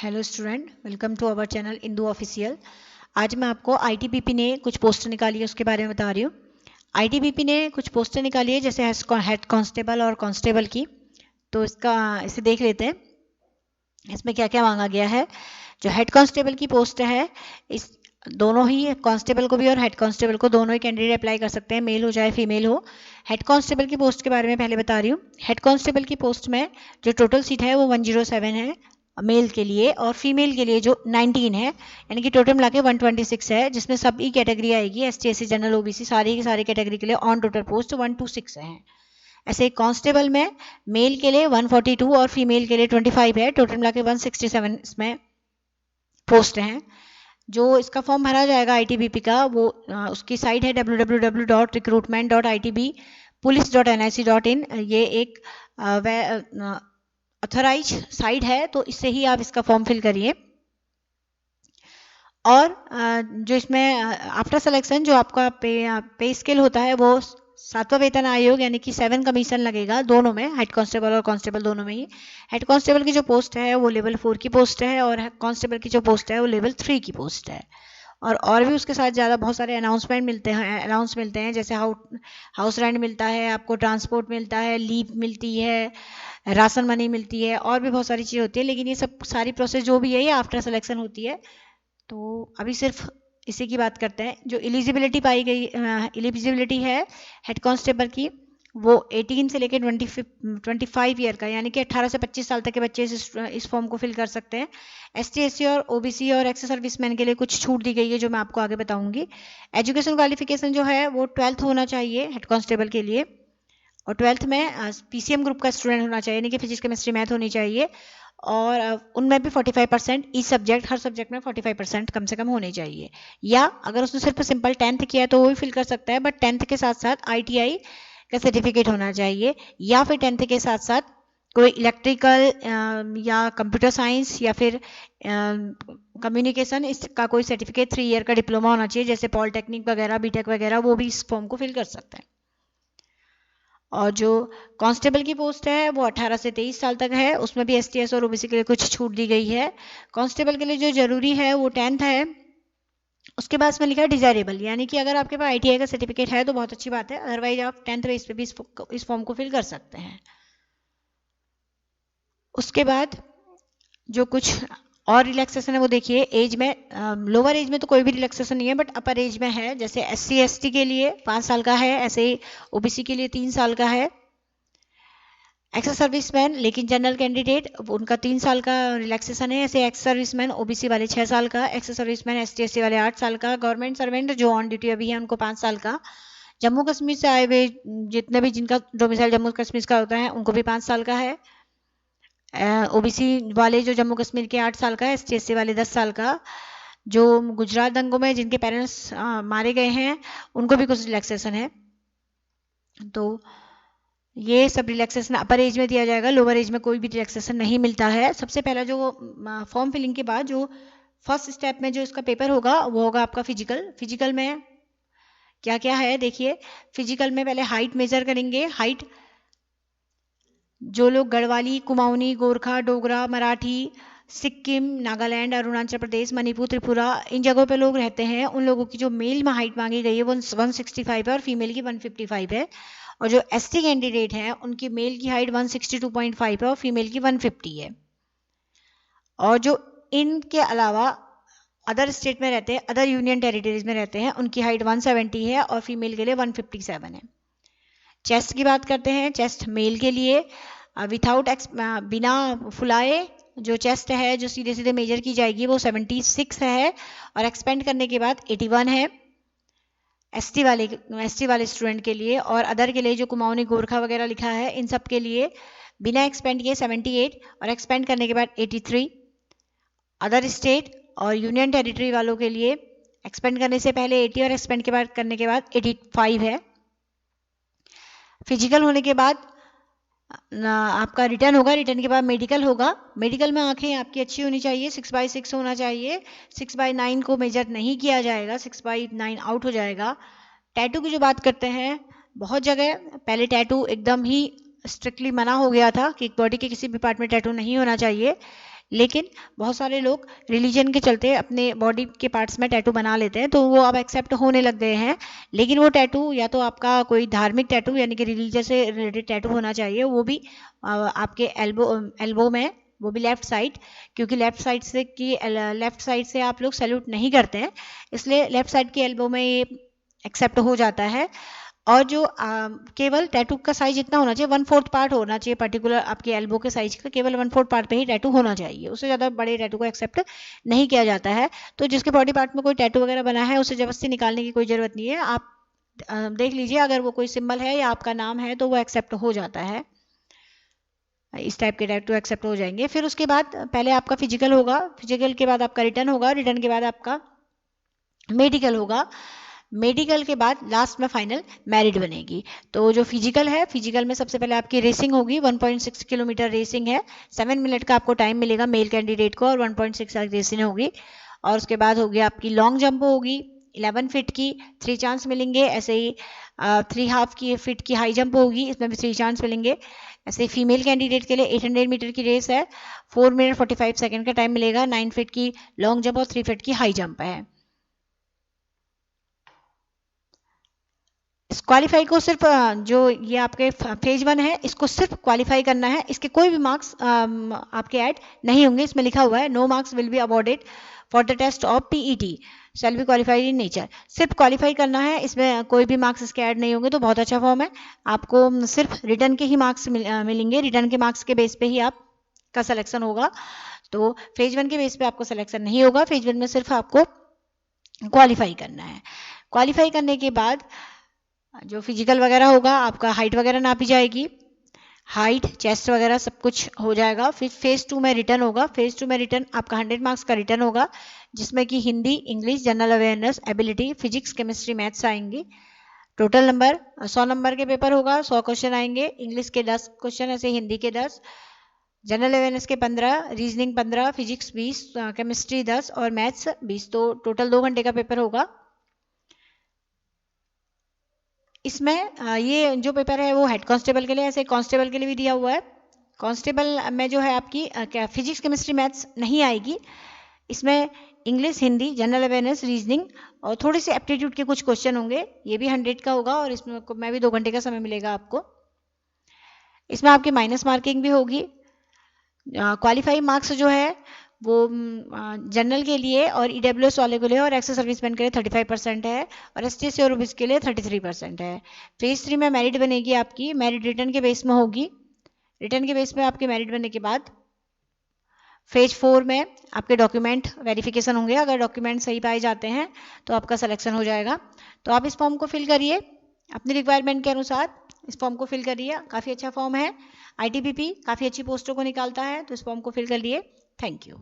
Hello student, welcome to our channel Indu official. आज मैं आपको आईटीबीपी ने कुछ पोस्टर निकाली है उसके बारे में बता रही हूँ। आईटीबीपी ने कुछ पोस्टर निकाली है जैसे हेड कांस्टेबल और कांस्टेबल की। तो इसे देख लेते हैं इसमें क्या क्या मांगा गया है। जो हेड कांस्टेबल की पोस्ट है, इस दोनों ही कांस्टेबल को भी और हेड कांस्टेबल को दोनों ही कैंडिडेट अप्लाई कर सकते हैं, मेल हो चाहे फीमेल हो। हेड कांस्टेबल की पोस्ट के बारे में पहले बता रही हूँ। हेड कांस्टेबल की पोस्ट में जो टोटल सीट है वो 107 है मेल के लिए, और फीमेल के लिए जो 19 है, यानी कि टोटल मिला के 126 है, जिसमें सभी कैटेगरी आएगी, एसटी एससी जनरल ओबीसी सारी की सारी कैटेगरी के लिए ऑन टोटल पोस्ट 126 है। ऐसे कांस्टेबल में मेल के लिए 142 और फीमेल के लिए 25 है, टोटल मिला के 167 इसमें पोस्ट हैं। जो इसका फॉर्म भरा जाएगा आईटीबीपी का, वो उसकी साइट है www.recruitment.itbpolice.nic.in। ये एक ऑथराइज साइट है, तो इससे ही आप इसका फॉर्म फिल करिए। और जो इसमें आफ्टर सिलेक्शन जो आपका पे स्केल होता है वो 7वां वेतन आयोग यानी कि 7 कमीशन लगेगा दोनों में, हेड कांस्टेबल और कांस्टेबल दोनों में ही। हेड कांस्टेबल की जो पोस्ट है वो लेवल 4 की पोस्ट है, और कांस्टेबल की जो पोस्ट है वो लेवल 3 की पोस्ट है। और भी उसके साथ ज़्यादा बहुत सारे अनाउंस मिलते हैं, जैसे हाउस रेंट मिलता है, आपको ट्रांसपोर्ट मिलता है, लीव मिलती है, राशन मनी मिलती है, और भी बहुत सारी चीज़ होती है। लेकिन ये सब सारी प्रोसेस जो भी है ये आफ्टर सिलेक्शन होती है। तो अभी सिर्फ इसी की बात करते हैं। जो एलिजिबिलिटी है हेड कांस्टेबल की, वो 18 से लेकर 25 ईयर का, यानी कि 18 से 25 साल तक के बच्चे इस फॉर्म को फिल कर सकते हैं। एसटी एससी और ओबीसी और एक्स सर्विसमैन के लिए कुछ छूट दी गई है जो मैं आपको आगे बताऊंगी। एजुकेशन क्वालिफिकेशन जो है वो 12th होना चाहिए हेड कांस्टेबल के लिए, और 12th में पीसीएम ग्रुप का स्टूडेंट होना चाहिए, यानी कि फिजिक्स केमिस्ट्री मैथ होनी चाहिए। और उनमें भी 45% ईच सब्जेक्ट, हर सब्जेक्ट में 45% कम से कम होने चाहिए। या अगर उसने सिर्फ सिंपल 10th किया है तो वो भी फिल कर सकता है, बट 10th के साथ साथ आईटीआई का सर्टिफिकेट होना चाहिए, या फिर 10th के साथ साथ कोई इलेक्ट्रिकल या कंप्यूटर साइंस या फिर कम्युनिकेशन इसका कोई सर्टिफिकेट 3 ईयर का डिप्लोमा होना चाहिए, जैसे पॉलिटेक्निक वगैरह, बीटेक वगैरह, वो भी इस फॉर्म को फिल कर सकते हैं। और जो कांस्टेबल की पोस्ट है वो 18 से 23 साल तक है, उसमें भी एसटीएस और ओबीसी के लिए कुछ छूट दी गई है। कांस्टेबल के लिए जो जरूरी है वो 10th है। उसके बाद इसमें लिखा है डिजायरेबल, यानी कि अगर आपके पास आईटीआई का सर्टिफिकेट है तो बहुत अच्छी बात है, अदरवाइज आप 10th बेस पे भी इस फॉर्म को फिल कर सकते हैं। उसके बाद जो कुछ और रिलैक्सेशन है वो देखिए। एज में लोअर एज में तो कोई भी रिलैक्सेशन नहीं है, बट अपर एज में है। जैसे एससी एसटी के लिए 5 साल का है, ऐसे ही ओबीसी के लिए 3 साल का है। एक्स सर्विसमैन लेकिन जनरल कैंडिडेट उनका 3 साल का रिलैक्सेशन है। ऐसे एक्स सर्विसमैन ओबीसी वाले 6 साल का, एक्स सर्विसमैन एसटी एससी वाले 8 साल का, गवर्नमेंट सर्वेंट जो ऑन ड्यूटी अभी है उनको 5 साल का, जम्मू कश्मीर से आए हुए जितने भी जिनका डोमिसाइल जम्मू कश्मीर का होता है उनको भी 5 साल का है। ओबीसी वाले जो जम्मू कश्मीर के 8 साल का है, एसटी एससी वाले 10 साल का। जो गुजरात दंगों में जिनके पेरेंट्स मारे गए हैं उनको भी कुछ रिलैक्सेशन है। तो ये सब रिलैक्सेशन अपर एज में दिया जाएगा, लोअर एज में कोई भी रिलैक्सेशन नहीं मिलता है। सबसे पहला जो फॉर्म फिलिंग के बाद जो फर्स्ट स्टेप में जो इसका पेपर होगा वो होगा आपका फिजिकल में क्या क्या है देखिए। फिजिकल में पहले हाइट मेजर करेंगे। हाइट जो लोग गढ़वाली, कुमाऊनी, गोरखा, डोगरा, मराठी, सिक्किम, नागालैंड, अरुणाचल प्रदेश, मणिपुर, त्रिपुरा, इन जगहों पे लोग रहते हैं, उन लोगों की जो मेल में हाइट मांगी गई है वो 165 है और फीमेल की 155 है। और जो एसटी कैंडिडेट हैं उनकी मेल की हाइट 162.5 है और फीमेल की 150 है। और जो इनके अलावा अदर स्टेट में रहते हैं, अदर यूनियन टेरिटरीज में रहते हैं, उनकी हाइट 170 है और फीमेल के लिए 157 है। चेस्ट की बात करते हैं। चेस्ट मेल के लिए विथाउट बिना फुलाए जो चेस्ट है जो सीधे सीधे मेजर की जाएगी वो 76 है, और एक्सपेंड करने के बाद 81 है एसटी वाले स्टूडेंट के लिए। और अदर के लिए जो कुमाऊनी, गोरखा वगैरह लिखा है इन सब के लिए बिना एक्सपेंड किए 78 और एक्सपेंड करने के बाद 83। अदर स्टेट और यूनियन टेरिटरी वालों के लिए एक्सपेंड करने से पहले 80 और एक्सपेंड के बाद करने के बाद 85 है। फिजिकल होने के बाद आपका रिटर्न होगा, रिटर्न के बाद मेडिकल होगा। मेडिकल में आंखें आपकी अच्छी होनी चाहिए, 6/6 होना चाहिए, 6/9 को मेजर नहीं किया जाएगा, 6/9 आउट हो जाएगा। टैटू की जो बात करते हैं, बहुत जगह पहले टैटू एकदम ही स्ट्रिक्टली मना हो गया था कि बॉडी के किसी भी पार्ट में टैटू नहीं होना चाहिए, लेकिन बहुत सारे लोग रिलीजन के चलते अपने बॉडी के पार्ट्स में टैटू बना लेते हैं, तो वो अब एक्सेप्ट होने लग गए हैं। लेकिन वो टैटू या तो आपका कोई धार्मिक टैटू यानी कि रिलीजन से रिलेटेड टैटू होना चाहिए, वो भी आपके एल्बो में, वो भी लेफ्ट साइड, क्योंकि लेफ्ट साइड से आप लोग सैल्यूट नहीं करते हैं, इसलिए लेफ्ट साइड के एल्बो में ये एक्सेप्ट हो जाता है। और जो केवल टैटू का साइज इतना होना चाहिए, 1/4 पार्ट होना चाहिए पर्टिकुलर आपके एल्बो के साइज का, केवल 1/4 पार्ट पे ही टैटू होना चाहिए, उससे ज़्यादा बड़े टैटू को एक्सेप्ट नहीं किया जाता है। तो जिसके बॉडी पार्ट में कोई टैटू वगैरह बना है उसे जबरदस्ती निकालने की कोई ज़रूरत नहीं है। आप देख लीजिए, अगर वो कोई सिंबल है या आपका नाम है तो वो एक्सेप्ट हो जाता है, इस टाइप के टैटू एक्सेप्ट हो जाएंगे। फिर उसके बाद पहले आपका फिजिकल होगा, फिजिकल के बाद आपका रिटर्न होगा, रिटर्न के बाद आपका मेडिकल होगा, मेडिकल के बाद लास्ट में फाइनल मैरिड बनेगी। तो जो फिजिकल है, फिजिकल में सबसे पहले आपकी रेसिंग होगी, 1.6 किलोमीटर रेसिंग है, 7 मिनट का आपको टाइम मिलेगा मेल कैंडिडेट को, और 1.6 रेसिंग होगी। और उसके बाद होगी आपकी लॉन्ग जंप होगी 11 फीट की, 3 चांस मिलेंगे। ऐसे ही 3.5 फीट की हाई जंप होगी, इसमें भी 3 चांस मिलेंगे। ऐसे फीमेल कैंडिडेट के लिए 800 मीटर की रेस है, 4 मिनट 45 सेकेंड का टाइम मिलेगा, 9 फीट की लॉन्ग जंप और 3 फीट की हाई जंप है। इस क्वालिफाई को सिर्फ जो ये आपके फेज 1 है, इसको सिर्फ क्वालिफाई करना है, इसके कोई भी मार्क्स आपके ऐड नहीं होंगे। इसमें लिखा हुआ है no marks will be awarded for the test of PET shall be qualified in nature. सिर्फ क्वालिफाई करना है, इसमें कोई भी मार्क्स इसके ऐड नहीं होंगे, तो बहुत अच्छा फॉर्म है। आपको सिर्फ रिटर्न के ही मार्क्स मिलेंगे, रिटर्न के मार्क्स के बेस पे ही आपका सिलेक्शन होगा। तो फेज 1 के बेस पे आपको सिलेक्शन नहीं होगा, फेज 1 में सिर्फ आपको क्वालिफाई करना है। क्वालिफाई करने के बाद जो फिजिकल वगैरह होगा, आपका हाइट वगैरह नापी जाएगी, हाइट चेस्ट वगैरह सब कुछ हो जाएगा। फिर फेज 2 में रिटर्न होगा, फेज 2 में रिटर्न आपका 100 मार्क्स का रिटर्न होगा, जिसमें कि Hindi, English, general awareness, ability, physics, chemistry, maths आएंगी। टोटल नंबर 100 नंबर के पेपर होगा, 100 क्वेश्चन आएंगे, इंग्लिश के 10 क्वेश्चन, ऐसे हिंदी के 10, जनरल अवेयरनेस के 15, रीजनिंग 15, फिजिक्स 20, केमिस्ट्री 10 और मैथ्स 20। तो टोटल 2 घंटे का पेपर होगा। इसमें ये जो पेपर है वो हेड कांस्टेबल के लिए, ऐसे कांस्टेबल के लिए भी दिया हुआ है। कांस्टेबल में जो है आपकी क्या फिजिक्स, केमिस्ट्री, मैथ्स नहीं आएगी, इसमें English, Hindi, general awareness, reasoning और थोड़ी सी एप्टीट्यूड के कुछ क्वेश्चन होंगे। ये भी 100 का होगा और इसमें भी 2 घंटे का समय मिलेगा आपको। इसमें आपकी माइनस मार्किंग भी होगी। क्वालिफाई मार्क्स जो है वो जनरल के लिए और ईडब्ल्यूएस वाले के लिए और एक्स सर्विसमैन के लिए 35% है, और एसटी और ओबीसी के लिए 33% है। फेज 3 में मेरिट बनेगी आपकी, मेरिट रिटर्न के बेस में होगी। रिटर्न के बेस में आपके मेरिट बनने के बाद फेज 4 में आपके डॉक्यूमेंट वेरिफिकेशन होंगे, अगर डॉक्यूमेंट सही पाए जाते हैं तो आपका सिलेक्शन हो जाएगा। तो आप इस फॉर्म को फिल करिए, अपनी रिक्वायरमेंट के अनुसार इस फॉर्म को फिल करिए। काफ़ी अच्छा फॉर्म है, आईटीबीपी काफ़ी अच्छी पोस्टों को निकालता है, तो इस फॉर्म को फिल कर लिए। Thank you.